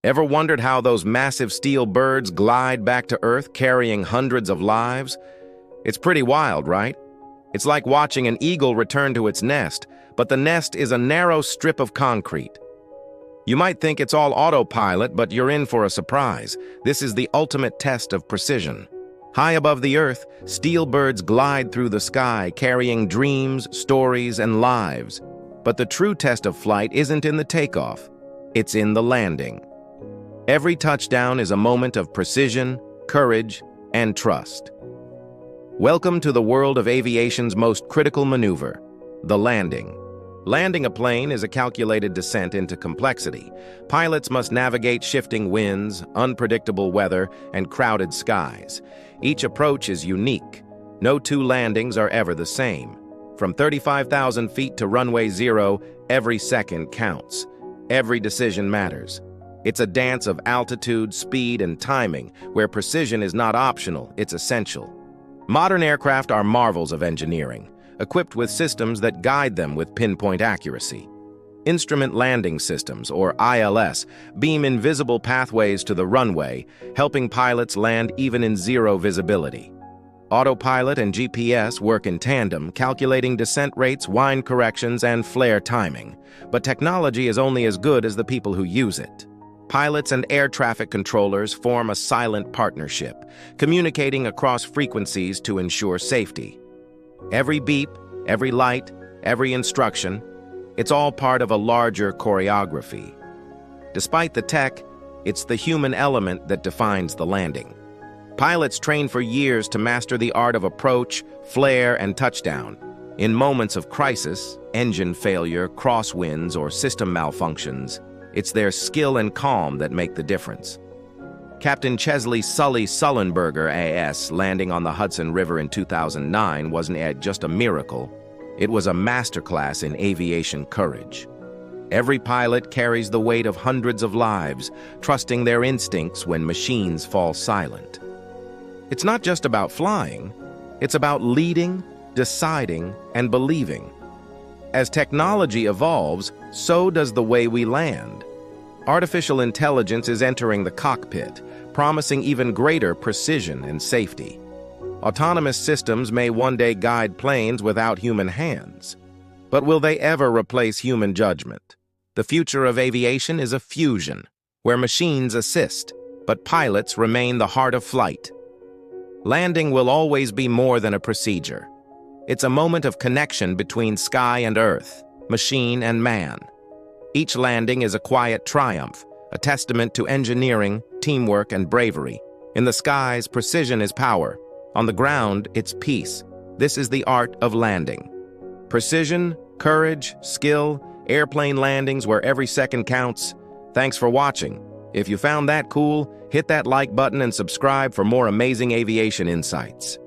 Ever wondered how those massive steel birds glide back to Earth carrying hundreds of lives? It's pretty wild, right? It's like watching an eagle return to its nest, but the nest is a narrow strip of concrete. You might think it's all autopilot, but you're in for a surprise. This is the ultimate test of precision. High above the Earth, steel birds glide through the sky, carrying dreams, stories, and lives. But the true test of flight isn't in the takeoff. It's in the landing. Every touchdown is a moment of precision, courage, and trust. Welcome to the world of aviation's most critical maneuver, the landing. Landing a plane is a calculated descent into complexity. Pilots must navigate shifting winds, unpredictable weather, and crowded skies. Each approach is unique. No two landings are ever the same. From 35,000 feet to runway 0, every second counts. Every decision matters. It's a dance of altitude, speed, and timing, where precision is not optional, it's essential. Modern aircraft are marvels of engineering, equipped with systems that guide them with pinpoint accuracy. Instrument landing systems, or ILS, beam invisible pathways to the runway, helping pilots land even in zero visibility. Autopilot and GPS work in tandem, calculating descent rates, wind corrections, and flare timing. But technology is only as good as the people who use it. Pilots and air traffic controllers form a silent partnership, communicating across frequencies to ensure safety. Every beep, every light, every instruction, it's all part of a larger choreography. Despite the tech, it's the human element that defines the landing. Pilots train for years to master the art of approach, flare, and touchdown. In moments of crisis, engine failure, crosswinds, or system malfunctions, it's their skill and calm that make the difference. Captain Chesley Sully Sullenberger A.S. landing on the Hudson River in 2009 wasn't just a miracle. It was a masterclass in aviation courage. Every pilot carries the weight of hundreds of lives, trusting their instincts when machines fall silent. It's not just about flying, it's about leading, deciding, and believing. As technology evolves, so does the way we land. Artificial intelligence is entering the cockpit, promising even greater precision and safety. Autonomous systems may one day guide planes without human hands. But will they ever replace human judgment? The future of aviation is a fusion, where machines assist, but pilots remain the heart of flight. Landing will always be more than a procedure. It's a moment of connection between sky and earth, machine and man. Each landing is a quiet triumph, a testament to engineering, teamwork, and bravery. In the skies, precision is power. On the ground, it's peace. This is the art of landing. Precision, courage, skill, airplane landings where every second counts. Thanks for watching. If you found that cool, hit that like button and subscribe for more amazing aviation insights.